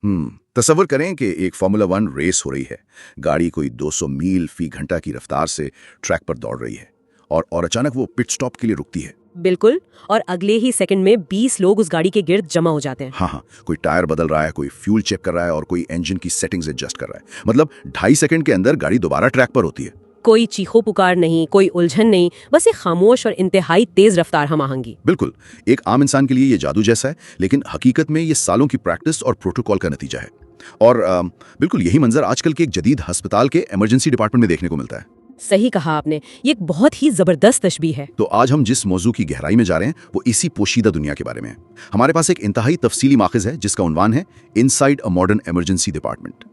तसव्वुर करें कि एक फार्मूला 1 रेस हो रही है। गाड़ी कोई 200 मील फी घंटा की रफ्तार से ट्रैक पर दौड़ रही है और अचानक वो पिट स्टॉप के लिए रुकती है। बिल्कुल, और अगले ही सेकंड में 20 लोग उस गाड़ी के गिर्द जमा हो जाते हैं। हाँ, कोई टायर बदल रहा है, कोई फ्यूल चेक कर रहा है और कोई इंजन की सेटिंग्स एडजस्ट कर रहा है। मतलब 2.5 सेकंड के अंदर गाड़ी दोबारा ट्रैक पर होती है। कोई चीखो पुकार नहीं, कोई उलझन नहीं, बस एक खामोश और इंतहाई तेज रफ्तार हम-आहंगी। बिल्कुल, एक आम इंसान के लिए ये जादू जैसा है, लेकिन हकीकत में ये सालों की प्रैक्टिस और प्रोटोकॉल का नतीजा है। और बिल्कुल यही मंजर आजकल के एक जदीद अस्पताल के इमरजेंसी डिपार्टमेंट में देखने को मिलता है। सही कहा आपने, ये एक बहुत ही जबरदस्त तशबीह है। तो आज हम जिस मौजू की गहराई में जा रहे हैं वो इसी पोशीदा दुनिया के बारे में है। हमारे पास एक इंतहाई तफसीली माखिज है जिसका उन्वान है inside a modern emergency department.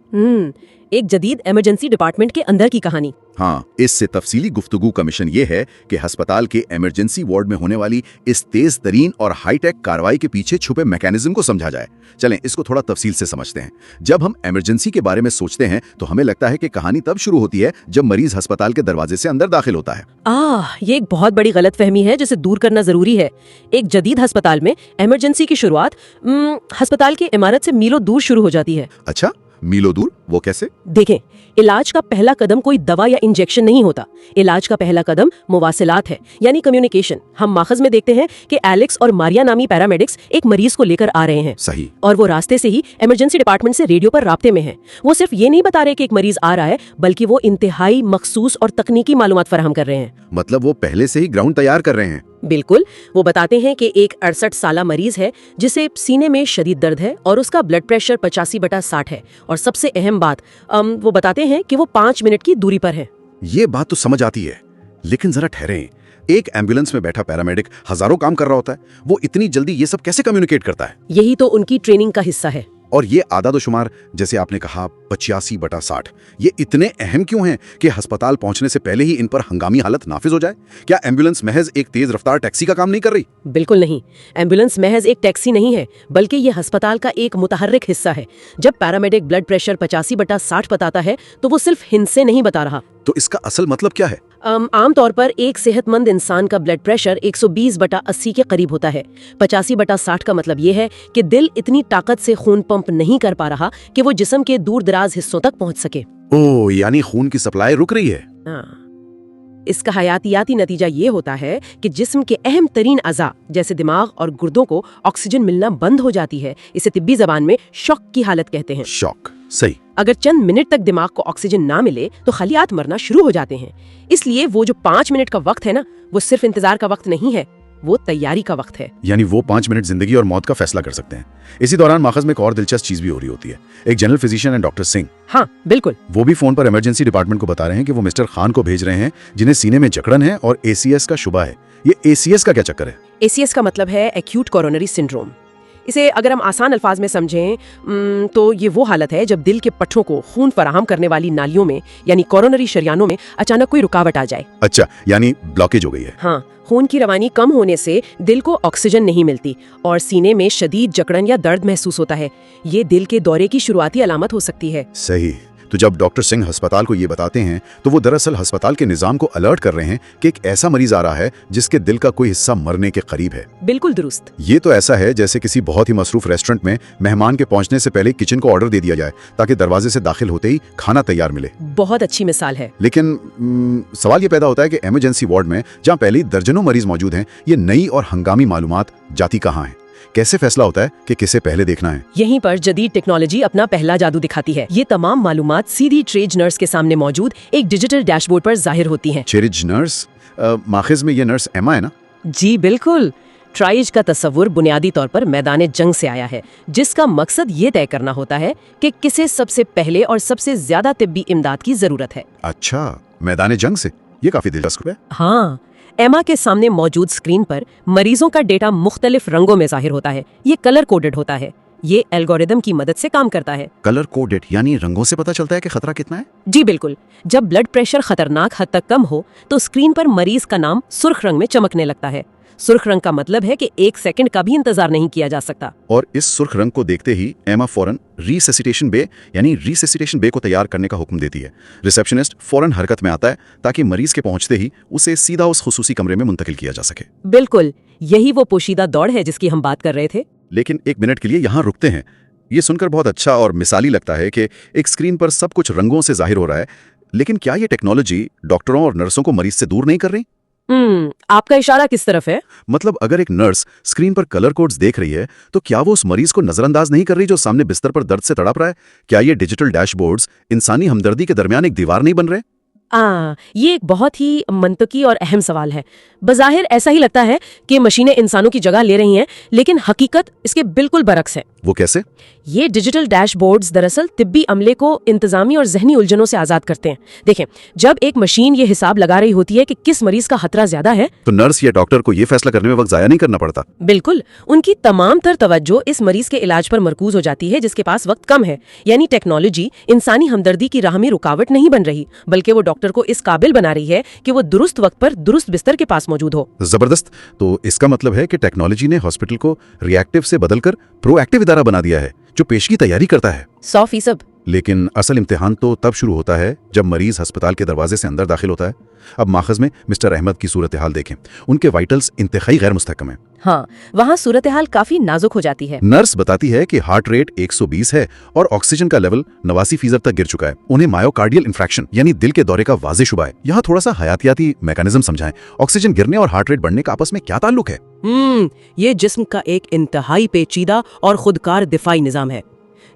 एक जदीद इमरजेंसी डिपार्टमेंट के अंदर की कहानी। हाँ, इससे तफसीली गुफ्तगू का मिशन ये है कि अस्पताल के इमरजेंसी वार्ड में होने वाली इस तेज तरीन और हाईटेक कार्रवाई के पीछे छुपे मैकेनिज्म को समझा जाए। चलें इसको थोड़ा तफसील से समझते हैं। जब हम इमरजेंसी के बारे में सोचते हैं तो हमें लगता है कि कहानी तब शुरू होती है जब मरीज अस्पताल के दरवाजे से अंदर दाखिल होता है। ये एक बहुत बड़ी गलतफहमी है जिसे दूर करना जरूरी है। एक जदीद अस्पताल में इमरजेंसी की शुरुआत अस्पताल की इमारत से मीलों दूर शुरू हो जाती है। अच्छा, मीलों दूर? वो कैसे? देखें, इलाज का पहला कदम कोई दवा या इंजेक्शन नहीं होता। इलाज का पहला कदम मुवासिलात है, यानी कम्युनिकेशन। हम माखज में देखते हैं कि एलेक्स और मारिया नामी पैरामेडिक्स एक मरीज को लेकर आ रहे हैं। सही। और वो रास्ते से ही इमरजेंसी डिपार्टमेंट से रेडियो पर राब्ते में हैं। वो सिर्फ ये नहीं बता रहे कि एक मरीज आ रहा है, बल्कि वो इंतहाई मखसूस और तकनीकी मालूमात फराहम कर रहे हैं। मतलब वो पहले से ही ग्राउंड तैयार कर रहे हैं। बिल्कुल, वो बताते हैं कि एक 68 साला मरीज है जिसे सीने में शदीद दर्द है और उसका ब्लड प्रेशर 85/60 है। और सबसे अहम बात, वो बताते हैं कि वो 5 मिनट की दूरी पर है। ये बात तो समझ आती है, लेकिन जरा ठहरें। एक एम्बुलेंस में बैठा पैरामेडिक हजारों काम कर रहा होता है, वो इतनी जल्दी ये सब कैसे कम्युनिकेट करता है? यही तो उनकी ट्रेनिंग का हिस्सा है। और ये आदाद-ओ-शुमार, जैसे आपने कहा 85/60, ये इतने अहम क्यों हैं कि अस्पताल पहुंचने से पहले ही इन पर हंगामी हालत नाफिज हो जाए? क्या एम्बुलेंस महज एक तेज रफ्तार टैक्सी का काम नहीं कर रही? बिल्कुल नहीं, एम्बुलेंस महज एक टैक्सी नहीं है, बल्कि ये अस्पताल का एक मुतहर्रिक हिस्सा है। जब पैरामेडिक ब्लड प्रेशर 85/60 बताता है तो वो सिर्फ हिंद से नहीं बता रहा। तो इसका असल मतलब क्या है? आमतौर पर एक सेहतमंद इंसान का ब्लड प्रेशर 120/80 के करीब होता है। 85/60 का मतलब ये है कि दिल इतनी ताकत से खून पंप नहीं कर पा रहा कि वो जिस्म के दूर दराज हिस्सों तक पहुंच सके। ओह, यानी खून की सप्लाई रुक रही है। इसका हयातियाती नतीजा ये होता है कि जिस्म के अहम तरीन अज़ा जैसे दिमाग और गुर्दों को ऑक्सीजन मिलना बंद हो जाती है। इसे तिब्बी जबान में शॉक की हालत कहते हैं। शॉक, सही। अगर चंद मिनट तक दिमाग को ऑक्सीजन ना मिले तो खलियात मरना शुरू हो जाते हैं। इसलिए वो जो 5 मिनट का वक्त है ना, वो सिर्फ इंतजार का वक्त नहीं है, वो तैयारी का वक्त है। यानी वो 5 मिनट जिंदगी और मौत का फैसला कर सकते हैं। इसी दौरान माखज में एक और दिलचस्प चीज भी हो रही होती है। एक जनरल फिजिशियन है डॉक्टर सिंह। हाँ बिल्कुल, वो भी फोन पर इमरजेंसी डिपार्टमेंट को बता रहे हैं कि वो मिस्टर खान को भेज रहे हैं जिन्हें सीने में जकड़न है और ACS का शुबा है। ये ACS का क्या चक्कर है? ACS का मतलब है एक्यूट कोरोनरी सिंड्रोम। इसे अगर हम आसान अल्फाज में समझें तो ये वो हालत है जब दिल के पट्टों को खून फराहम करने वाली नालियों में यानी कोरोनरी शरियानों में अचानक कोई रुकावट आ जाए। अच्छा, यानी ब्लॉकेज हो गई है। हाँ, खून की रवानी कम होने से दिल को ऑक्सीजन नहीं मिलती और सीने में शदीद जकड़न या दर्द महसूस होता है। ये दिल के दौरे की शुरुआती अलामत हो सकती है। सही। तो जब डॉक्टर सिंह अस्पताल को ये बताते हैं तो वो दरअसल अस्पताल के निजाम को अलर्ट कर रहे हैं कि एक ऐसा मरीज आ रहा है जिसके दिल का कोई हिस्सा मरने के करीब है। बिल्कुल दुरुस्त। ये तो ऐसा है जैसे किसी बहुत ही मसरूफ रेस्टोरेंट में मेहमान के पहुंचने से पहले किचन को ऑर्डर दे दिया जाए ताकि दरवाजे से दाखिल होते ही खाना तैयार मिले। बहुत अच्छी मिसाल है। लेकिन सवाल ये पैदा होता है कि इमरजेंसी वार्ड में जहाँ पहले दर्जनों मरीज मौजूद हैं, ये नई और हंगामी मालूमात जाती कहाँ है? कैसे फैसला होता है कि किसे पहले देखना है? यहीं पर जदीद टेक्नोलॉजी अपना पहला जादू दिखाती है। ये तमाम मालूमात सीधी ट्रेज नर्स के सामने मौजूद एक डिजिटल डैशबोर्ड पर जाहिर होती हैं। Trays nurse? माखिज में ये नर्स एमा है ना? जी बिल्कुल। ट्राइज का तस्वुर बुनियादी तौर पर मैदान जंग से आया है, जिसका मकसद ये तय करना होता है कि किसे सबसे पहले और सबसे ज्यादा तिब्बी इमदाद की जरूरत है। अच्छा, मैदान जंग से? ये काफी दिलचस्प है। हाँ, एमा के सामने मौजूद स्क्रीन पर मरीजों का डेटा मुख्तलिफ रंगों में जाहिर होता है। ये कलर कोडेड होता है। ये एल्गोरिदम की मदद से काम करता है। कलर कोडेड यानी रंगों से पता चलता है कि खतरा कितना है? जी बिल्कुल। जब ब्लड प्रेशर खतरनाक हद तक कम हो तो स्क्रीन पर मरीज का नाम सुर्ख रंग में चमकने लगता है। सुर्ख रंग का मतलब है कि 1 सेकंड का भी इंतजार नहीं किया जा सकता। और इस सुर्ख रंग को देखते ही एमा फौरन रिससिटेशन बे यानी रिससिटेशन बे को तैयार करने का हुक्म देती है। रिसेप्शनिस्ट फौरन हरकत में आता है ताकि मरीज के पहुंचते ही उसे सीधा उस खुसूसी कमरे में मुंतकिल किया जा सके। बिल्कुल, यही वो पोशीदा दौड़ है जिसकी हम बात कर रहे थे। लेकिन 1 मिनट के लिए यहाँ रुकते हैं। ये सुनकर बहुत अच्छा और मिसाली लगता है कि एक स्क्रीन पर सब कुछ रंगों से जाहिर हो रहा है, लेकिन क्या ये टेक्नोलॉजी डॉक्टरों और नर्सों को मरीज से दूर नहीं कर रही? आपका इशारा किस तरफ है? मतलब अगर एक नर्स स्क्रीन पर कलर कोड्स देख रही है, तो क्या वो उस मरीज को नजरअंदाज नहीं कर रही जो सामने बिस्तर पर दर्द से तड़प रहा है? क्या ये डिजिटल डैशबोर्ड्स इंसानी हमदर्दी के दरमियान एक दीवार नहीं बन रहे? ये एक बहुत ही मंतकी और अहम सवाल है। बज़ाहिर ऐसा ही लगता है कि मशीनें इंसानों की जगह ले रही हैं, लेकिन हकीकत इसके बिल्कुल बरक्स है। वो कैसे? ये डिजिटल डैशबोर्ड्स दरअसल तिब्बी अमले को इंतजामी और जहनी उलझनों से आजाद करते हैं। देखें, जब एक मशीन ये हिसाब लगा रही होती है कि किस मरीज का खतरा ज्यादा है, तो नर्स या डॉक्टर को ये फैसला करने में वक्त जाया नहीं करना पड़ता। बिल्कुल, उनकी तमाम तर तवज्जो इस मरीज के इलाज पर मरकूज हो जाती है जिसके पास वक्त कम है। यानी टेक्नोलॉजी इंसानी हमदर्दी की राह में रुकावट नहीं बन रही, बल्कि वो डॉक्टर को इस काबिल बना रही है कि वो दुरुस्त वक्त पर दुरुस्त बिस्तर के पास मौजूद हो। जबरदस्त। तो इसका मतलब है कि टेक्नोलॉजी ने हॉस्पिटल को रिएक्टिव से बदलकर प्रोएक्टिव इदारा बना दिया है, जो पेश की तैयारी करता है। 100%। लेकिन असल इम्तिहान तो तब शुरू होता है जब मरीज अस्पताल के दरवाजे से अंदर दाखिल होता है। अब माखज में मिस्टर अहमद की सूरत हाल देखें। उनके वाइटल्स इंतहाई गैर मुस्तहकम है। हाँ, वहाँ सूरत हाल काफी नाजुक हो जाती है। नर्स बताती है कि हार्ट रेट 120 है और ऑक्सीजन का लेवल 89% तक गिर चुका है। उन्हें मायोकार्डियल इंफ्रैक्शन यानी दिल के दौरे का वाज़ेह शुबा है। यहाँ थोड़ा सा हयातियाती मैकेनिज्म समझाएं। ऑक्सीजन गिरने और हार्ट रेट बढ़ने का आपस में क्या ताल्लुक है? ये जिस्म का एक इंतहाई पेचीदा और खुदकार दिफाई निजाम है।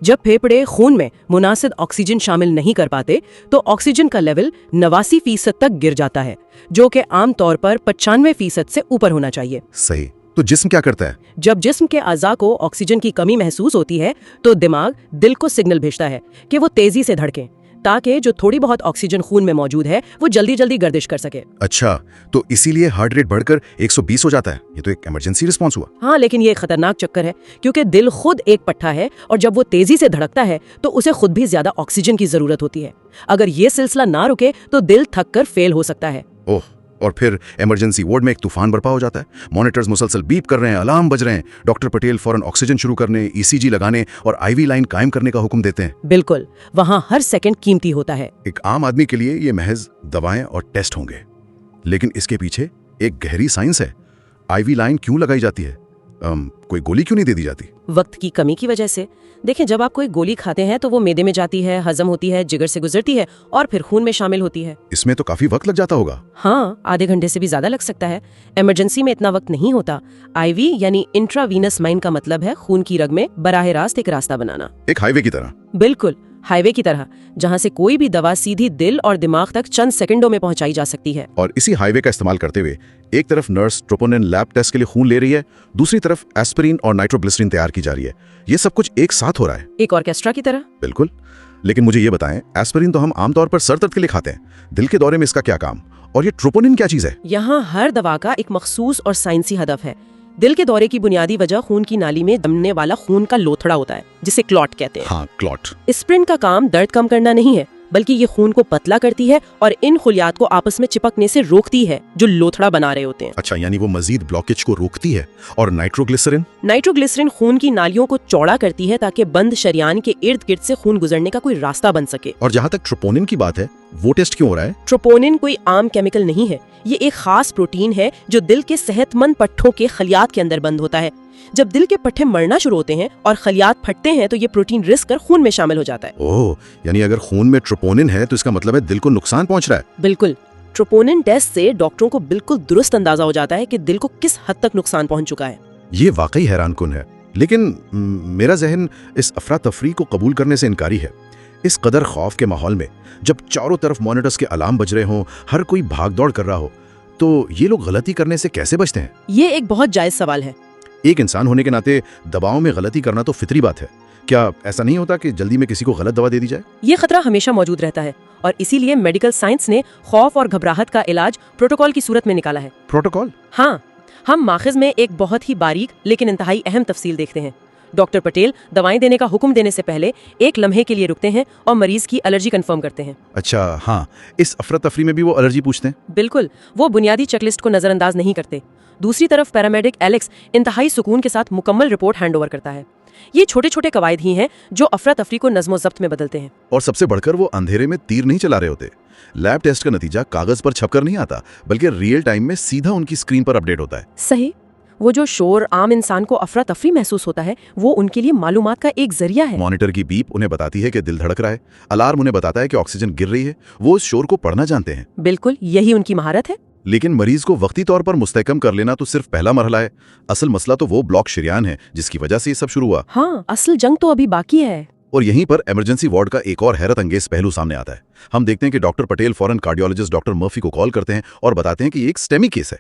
जब फेफड़े खून में मुनासिब ऑक्सीजन शामिल नहीं कर पाते तो ऑक्सीजन का लेवल 89% तक गिर जाता है, जो कि आम तौर पर 95% से ऊपर होना चाहिए। सही। तो जिस्म क्या करता है? जब जिस्म के अज़ा को ऑक्सीजन की कमी महसूस होती है तो दिमाग दिल को सिग्नल भेजता है कि वो तेजी से धड़के, ताकि जो थोड़ी बहुत ऑक्सीजन खून में मौजूद है वो जल्दी जल्दी गर्दिश कर सके। अच्छा, तो इसीलिए हार्ट रेट बढ़कर 120 हो जाता है। ये तो एक इमरजेंसी रिस्पॉन्स हुआ। हाँ, लेकिन ये एक खतरनाक चक्कर है, क्योंकि दिल खुद एक पट्टा है और जब वो तेजी से धड़कता है तो उसे खुद भी ज्यादा ऑक्सीजन की जरूरत होती है। अगर ये सिलसिला ना रुके तो दिल थक कर फेल हो सकता है। ओह, और फिर इमरजेंसी वार्ड में एक तूफान बर्पा हो जाता है। मॉनिटर्स मुसलसल बीप कर रहे हैं, अलार्म बज रहे हैं। डॉक्टर पटेल फौरन ऑक्सीजन शुरू करने, ईसीजी लगाने और आईवी लाइन कायम करने का हुक्म देते हैं। बिल्कुल, वहाँ हर सेकंड कीमती होता है। एक आम आदमी के लिए ये महज दवाएं और टेस्ट होंगे, लेकिन इसके पीछे एक गहरी साइंस है। आईवी लाइन क्यों लगाई जाती है? कोई गोली क्यों नहीं दे दी जाती? वक्त की कमी की वजह से। देखें, जब आप कोई गोली खाते हैं तो वो मैदे में जाती है, हजम होती है, जिगर से गुजरती है और फिर खून में शामिल होती है। इसमें तो काफी वक्त लग जाता होगा। हाँ, आधे घंटे से भी ज्यादा लग सकता है। इमरजेंसी में इतना वक्त नहीं होता। आईवी यानी इंट्रावीनस माइन का मतलब है खून की रग में बराह रास्त एक रास्ता बनाना। एक हाईवे की तरह। बिल्कुल, हाईवे की तरह, जहाँ से कोई भी दवा सीधी दिल और दिमाग तक चंद सेकंडों में पहुंचाई जा सकती है। और इसी हाईवे का इस्तेमाल करते हुए एक तरफ नर्स ट्रोपोनिन लैब टेस्ट के लिए खून ले रही है, दूसरी तरफ एस्पिरिन और नाइट्रोग्लिसरीन तैयार की जा रही है। ये सब कुछ एक साथ हो रहा है, एक ऑर्केस्ट्रा की तरह। बिल्कुल। लेकिन मुझे ये बताएं, एस्पिरिन तो हम आमतौर पर सर दर्द के लिए खाते हैं, दिल के दौरे में इसका क्या काम? और ये ट्रोपोनिन क्या चीज है? यहाँ हर दवा का एक मखसूस और साइंसी हदफ है। दिल के दौरे की बुनियादी वजह खून की नाली में जमने वाला खून का लोथड़ा होता है, जिसे क्लॉट कहते हैं। हाँ, क्लॉट। एस्पिरिन का काम दर्द कम करना नहीं है, बल्कि ये खून को पतला करती है और इन खुलियात को आपस में चिपकने से रोकती है जो लोथड़ा बना रहे होते हैं। अच्छा, यानी वो मजीद ब्लॉकेज को रोकती है। और नाइट्रोग्लिसरीन? नाइट्रोग्लिसरीन खून की नालियों को चौड़ा करती है ताकि बंद शरियान के इर्द गिर्द से खून गुजरने का कोई रास्ता बन सके। और जहाँ तक ट्रोपोनिन की बात है, वो टेस्ट क्यों हो रहा है? ट्रोपोनिन कोई आम केमिकल नहीं है। ये एक खास प्रोटीन है जो दिल के सेहतमंद पट्टों के खलियात के अंदर बंद होता है। जब दिल के पट्टे मरना शुरू होते हैं और खलियात फटते हैं तो ये प्रोटीन रिस कर खून में शामिल हो जाता है। ओह, यानी अगर खून में ट्रोपोनिन है तो इसका मतलब है दिल को नुकसान पहुंच रहा है। बिल्कुल। ट्रोपोनिन टेस्ट से डॉक्टरों को बिल्कुल दुरुस्त अंदाजा हो जाता है कि दिल को किस हद तक नुकसान पहुंच चुका है। ये वाकई हैरानकुन है। लेकिन मेरा जहन इस अफरा तफरी को कबूल करने से इनकारी है। इस कदर खौफ के माहौल में, जब चारों तरफ मॉनिटर्स के अलार्म बज रहे हों, हर कोई भाग दौड़ कर रहा हो, तो ये लोग गलती करने से कैसे बचते हैं? ये एक बहुत जायज सवाल है। एक इंसान होने के नाते दवाओं में गलती करना तो फितरी बात है। क्या ऐसा नहीं होता कि जल्दी में किसी को गलत दवा दे दी जाए? ये खतरा हमेशा मौजूद रहता है और इसीलिए मेडिकल साइंस ने खौफ और घबराहट का इलाज प्रोटोकॉल की सूरत में निकाला है। प्रोटोकॉल? हाँ, हम माखिज में एक बहुत ही बारीक लेकिन इंतहाई अहम तफसील देखते हैं। डॉक्टर पटेल दवाएं देने का हुक्म देने से पहले एक लम्हे के लिए रुकते हैं और मरीज की एलर्जी कंफर्म करते हैं। अच्छा, हाँ, इस अफरा तफरी में भी वो एलर्जी पूछते हैं? बिल्कुल, वो बुनियादी चेकलिस्ट को नजरअंदाज नहीं करते। दूसरी तरफ पैरामेडिक एलेक्स इंतहाई सुकून के साथ मुकम्मल रिपोर्ट हैंडओवर करता है। ये छोटे छोटे कवायद ही हैं जो अफरा तफरी को नज़्म ज़ब्त में बदलते हैं। और सबसे बढ़कर वो अंधेरे में तीर नहीं चला रहे होते। लैब टेस्ट का नतीजा कागज पर छपकर नहीं आता, बल्कि रियल टाइम में सीधा उनकी स्क्रीन पर अपडेट होता है। सही। वो जो शोर आम इंसान को अफरा तफरी महसूस होता है वो उनके लिए मालूमात का एक जरिया है। मॉनिटर की बीप उन्हें बताती है कि दिल धड़क रहा है, अलार्म उन्हें बताता है कि ऑक्सीजन गिर रही है। वो उस शोर को पढ़ना जानते हैं। बिल्कुल, यही उनकी महारत है। लेकिन मरीज को वक्ती तौर पर मुस्तहकम कर लेना तो सिर्फ पहला मरहला है। असल मसला तो वो ब्लॉक शरियान है जिसकी वजह से ये सब शुरू हुआ। हाँ, असल जंग तो अभी बाकी है। और यहीं पर इमरजेंसी वार्ड का एक और हैरत अंगेज पहलू सामने आता है। हम देखते हैं कि डॉक्टर पटेल फौरन कार्डियोलॉजिस्ट डॉक्टर मर्फी को कॉल करते हैं और बताते हैं कि ये एक स्टेमी केस है।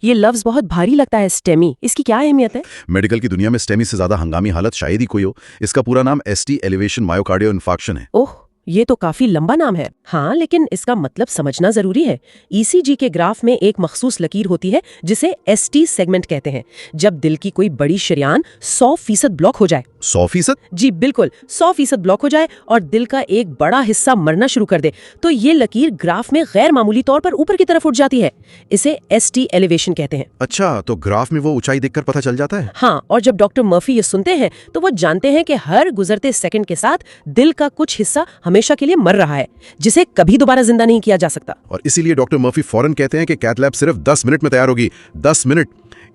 ये लफ्ज बहुत भारी लगता है, स्टेमी। इसकी क्या अहमियत है? मेडिकल की दुनिया में स्टेमी से ज्यादा हंगामी हालत शायद ही कोई हो। इसका पूरा नाम एसटी एलिवेशन मायोकार्डियो इन्फार्क्शन है। ओह, ये तो काफी लंबा नाम है। हाँ, लेकिन इसका मतलब समझना जरूरी है। ईसीजी के ग्राफ में एक मखसूस लकीर होती है जिसे एसटी सेगमेंट कहते हैं। जब दिल की कोई बड़ी शरियान 100% ब्लॉक हो जाए। 100%? जी बिल्कुल, 100% ब्लॉक हो जाए और दिल का एक बड़ा हिस्सा मरना शुरू कर दे तो ये लकीर ग्राफ में गैर मामूली तौर पर ऊपर की तरफ उठ जाती है। इसे एसटी एलिवेशन कहते हैं। अच्छा, तो ग्राफ में वो ऊंचाई देखकर पता चल जाता है? हाँ, और जब डॉक्टर मर्फी ये सुनते हैं तो वो जानते हैं कि हर गुजरते सेकंड के साथ दिल का कुछ हिस्सा हमेशा के लिए मर रहा है, जिसे कभी दोबारा जिंदा नहीं किया जा सकता। और इसीलिए डॉक्टर मर्फी फौरन कहते हैं कि कैथ लैब सिर्फ 10 मिनट में तैयार होगी। 10 मिनट।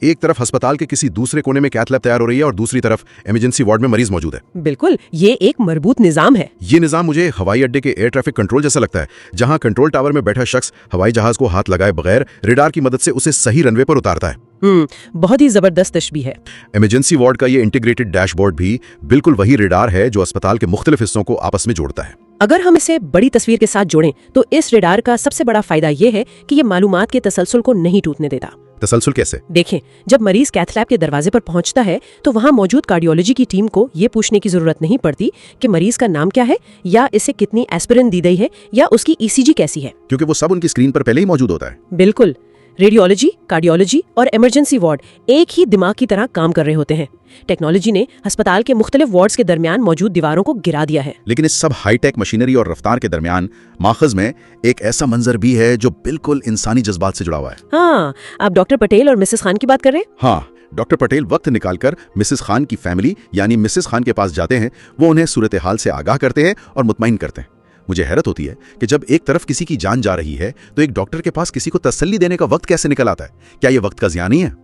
एक तरफ अस्पताल के किसी दूसरे कोने में कैथ लैब तैयार हो रही है और दूसरी तरफ इमरजेंसी वार्ड में मरीज मौजूद है। बिल्कुल, ये एक मजबूत निजाम है। ये निजाम मुझे हवाई अड्डे के एयर ट्रैफिक कंट्रोल जैसा लगता है, जहां कंट्रोल टावर में बैठा शख्स हवाई जहाज को हाथ लगाए बगैर रेडार की मदद से उसे सही रनवे पर उतारता है। बहुत ही जबरदस्त तशबीह है। इमरजेंसी वार्ड का ये इंटीग्रेटेड डैशबोर्ड भी बिल्कुल वही रेडार है जो अस्पताल के मुख्तलिफ हिस्सों को आपस में जोड़ता है। अगर हम इसे बड़ी तस्वीर के साथ जोड़ें तो इस रेडार का सबसे बड़ा फायदा ये है कि ये मालूमात के तसलसल को नहीं टूटने देता। तसलसल कैसे? देखें, जब मरीज कैथ लैब के दरवाजे पर पहुंचता है तो वहां मौजूद कार्डियोलॉजी की टीम को ये पूछने की जरूरत नहीं पड़ती कि मरीज का नाम क्या है या इसे कितनी एस्पिरिन दी गई है या उसकी ईसीजी कैसी है, क्योंकि वो सब उनकी स्क्रीन पर पहले ही मौजूद होता है। बिल्कुल, रेडियोलॉजी, कार्डियोलॉजी और इमरजेंसी वार्ड एक ही दिमाग की तरह काम कर रहे होते हैं। टेक्नोलॉजी ने अस्पताल के मुख्तलिफ वार्ड्स के दरमियान मौजूद दीवारों को गिरा दिया है। लेकिन इस सब हाईटेक मशीनरी और रफ्तार के दरमियान माखज में एक ऐसा मंजर भी है जो बिल्कुल इंसानी जज्बात से जुड़ा हुआ है। हाँ, आप डॉक्टर पटेल और मिसेस खान की बात कर रहे हैं? हाँ, डॉक्टर पटेल वक्त निकालकर मिसेस खान की फैमिली यानी मिसेस खान के पास जाते हैं। वो उन्हें सूरत हाल से आगाह करते हैं और मुतमईन करते हैं। मुझे हैरत होती है कि जब एक तरफ किसी की जान जा रही है तो एक डॉक्टर के पास किसी को तसल्ली देने का वक्त कैसे निकल आता है? क्या ये वक्त का ज़िया नहीं है?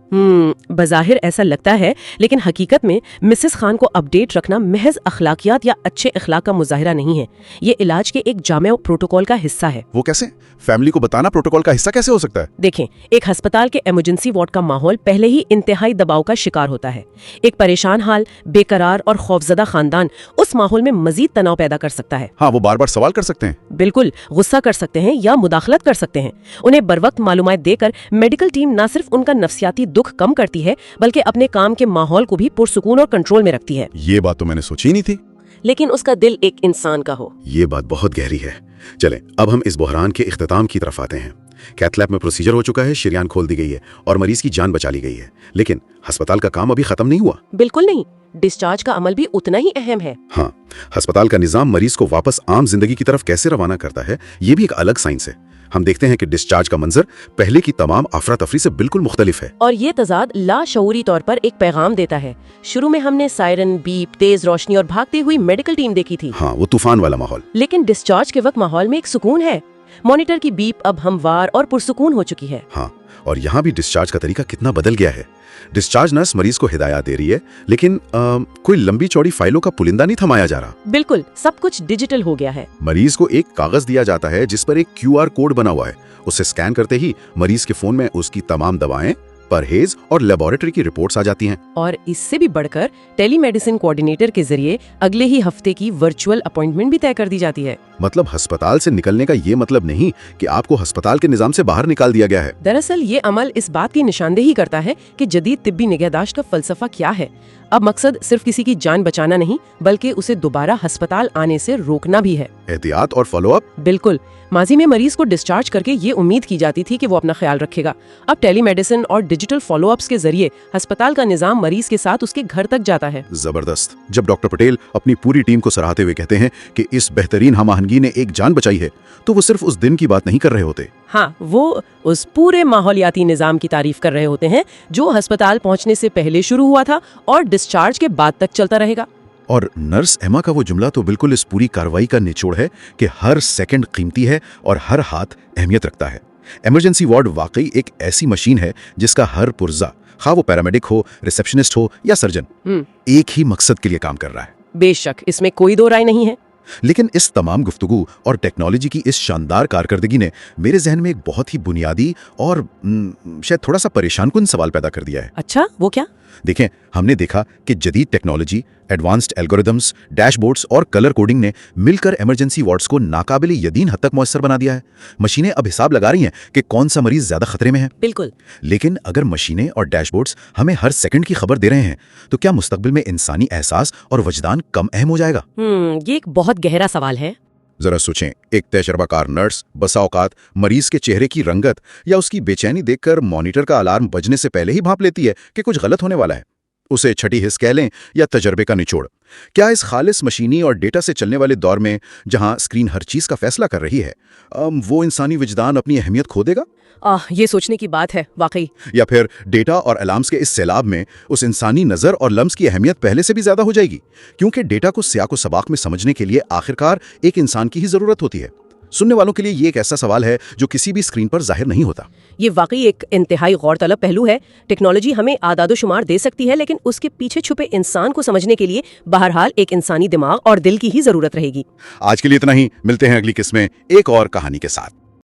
बज़ाहिर ऐसा लगता है, लेकिन हकीकत में मिसेस खान को अपडेट रखना महज अखलाकियात या अच्छे अखलाक का मुजाहिरा नहीं है। ये इलाज के एक जामे प्रोटोकॉल का हिस्सा है। वो कैसे? फैमिली को बताना प्रोटोकॉल का हिस्सा कैसे हो सकता है? देखें, एक अस्पताल के इमरजेंसी वार्ड का माहौल पहले ही इंतहाई दबाव का शिकार होता है। एक परेशान हाल, बेकरार और खौफजदा खानदान उस माहौल में मजीद तनाव पैदा कर सकता है। हाँ, वो बार बार सवाल कर सकते हैं। बिल्कुल, गुस्सा कर सकते हैं या मुदाखलत कर सकते हैं। उन्हें बरवक्त मालूमात देकर मेडिकल टीम न सिर्फ उनका नफ्सियाती दुख कम करती है बल्कि अपने काम के माहौल को भी पुरसुकून और कंट्रोल में रखती है। ये बात तो मैंने सोची नहीं थी। लेकिन उसका दिल एक इंसान का हो। ये बात बहुत गहरी है। चलें, अब हम इस बहरान के इख्तिताम की तरफ आते हैं। कैथ लैब में प्रोसीजर हो चुका है, शरियान खोल दी गई है और मरीज की जान बचा ली गई है। लेकिन अस्पताल का काम अभी खत्म नहीं हुआ। बिल्कुल नहीं, डिस्चार्ज का अमल भी उतना ही अहम है। हाँ, अस्पताल का निजाम मरीज को वापस आम जिंदगी की तरफ कैसे रवाना करता है, ये भी एक अलग साइंस है। हम देखते हैं कि डिस्चार्ज का मंजर पहले की तमाम अफरा तफरी से बिल्कुल मुख्तलिफ है। और ये तजाद लाशऊरी तौर पर एक पैगाम देता है। शुरू में हमने सायरन, बीप, तेज रोशनी और भागती हुई मेडिकल टीम देखी थी। हाँ, वो तूफान वाला माहौल। लेकिन डिस्चार्ज के वक्त माहौल में एक सुकून है। मॉनिटर की बीप अब हमवार और पुरसुकून हो चुकी है। हाँ, और यहाँ भी डिस्चार्ज का तरीका कितना बदल गया है। डिस्चार्ज नर्स मरीज को हिदायत दे रही है, लेकिन कोई लंबी चौड़ी फाइलों का पुलिंदा नहीं थमाया जा रहा। बिल्कुल, सब कुछ डिजिटल हो गया है। मरीज को एक कागज दिया जाता है जिस पर एक QR कोड बना हुआ है। उसे स्कैन करते ही मरीज के फोन में उसकी तमाम दवाएं, परहेज और लेबोरेटरी की रिपोर्ट्स आ जाती हैं। और इससे भी बढ़कर टेलीमेडिसिन कोऑर्डिनेटर के जरिए अगले ही हफ्ते की वर्चुअल अपॉइंटमेंट भी तय कर दी जाती है। मतलब अस्पताल से निकलने का ये मतलब नहीं कि आपको अस्पताल के निजाम से बाहर निकाल दिया गया है। दरअसल ये अमल इस बात की निशानदेही करता है कि जदीद तिब्बी निगहदाश्त का फलसफा क्या है। अब मकसद सिर्फ किसी की जान बचाना नहीं बल्कि उसे दोबारा अस्पताल आने से रोकना भी है। एहतियात और फॉलोअप। बिल्कुल, माजी में मरीज को डिस्चार्ज करके ये उम्मीद की जाती थी कि वो अपना ख्याल रखेगा। अब टेलीमेडिसिन और डिजिटल फॉलोअप्स के जरिए अस्पताल का निजाम मरीज के साथ उसके घर तक जाता है। जबरदस्त। जब डॉक्टर पटेल अपनी पूरी टीम को सराहते हुए कहते हैं कि इस बेहतरीन हमआहंगी ने एक जान बचाई है, तो वो सिर्फ उस दिन की बात नहीं कर रहे होते। हाँ, वो उस पूरे माहौलियाती निजाम की तारीफ कर रहे होते हैं जो अस्पताल पहुंचने से पहले शुरू हुआ था और डिस्चार्ज के बाद तक चलता रहेगा। और नर्स एमा का वो जुमला तो बिल्कुल इस पूरी कार्रवाई का निचोड़ है कि हर सेकंड कीमती है और हर हाथ अहमियत रखता है। इमरजेंसी वार्ड वाकई एक ऐसी मशीन है जिसका हर पुर्जा, खा वो पैरामेडिक हो, रिसेप्शनिस्ट हो या सर्जन, एक ही मकसद के लिए काम कर रहा है। बेशक, इसमें कोई दो राय नहीं है। लेकिन इस तमाम गुफ्तगू और टेक्नोलॉजी की इस शानदार कारकर्दगी ने मेरे जहन में एक बहुत ही बुनियादी और शायद थोड़ा सा परेशान कुन सवाल पैदा कर दिया है। अच्छा, वो क्या? देखें, हमने देखा कि जदीद टेक्नोलॉजी, एडवांस्ड एल्गोरिदम्स, डैशबोर्ड्स और कलर कोडिंग ने मिलकर इमरजेंसी वार्ड्स को नाकाबिले यकीन हद तक मौसर बना दिया है। मशीनें अब हिसाब लगा रही हैं कि कौन सा मरीज ज्यादा खतरे में है। बिल्कुल। लेकिन अगर मशीनें और डैशबोर्ड्स हमें हर सेकंड की खबर दे रहे हैं, तो क्या मुस्तकबिल में इंसानी एहसास और वजदान कम अहम हो जाएगा? ये एक बहुत गहरा सवाल है। जरा सोचें, एक तजर्बाकार नर्स बसा औकात मरीज के चेहरे की रंगत या उसकी बेचैनी देखकर मॉनिटर का अलार्म बजने से पहले ही भांप लेती है कि कुछ गलत होने वाला है। उसे छठी हिस्स कह लें या तजर्बे का निचोड़, क्या इस खालिस मशीनी और डेटा से चलने वाले दौर में जहां स्क्रीन हर चीज का फैसला कर रही है, वो इंसानी विजदान अपनी अहमियत खो देगा? ये सोचने की बात है वाकई। या फिर डेटा और अलार्म्स के इस सैलाब में उस इंसानी नजर और लम्स की अहमियत पहले से भी ज्यादा हो जाएगी, क्योंकि डेटा को सियाको सबाक में समझने के लिए आखिरकार एक इंसान की ही जरूरत होती है। सुनने वालों के लिए ये एक ऐसा सवाल है जो किसी भी स्क्रीन पर जाहिर नहीं होता। ये वाकई एक इंतहाई गौरतलब पहलू है। टेक्नोलॉजी हमें आदादोशुमार दे सकती है, लेकिन उसके पीछे छुपे इंसान को समझने के लिए बहरहाल एक इंसानी दिमाग और दिल की ही जरूरत रहेगी। आज के लिए इतना ही। मिलते हैं अगली किस्में एक और कहानी के साथ।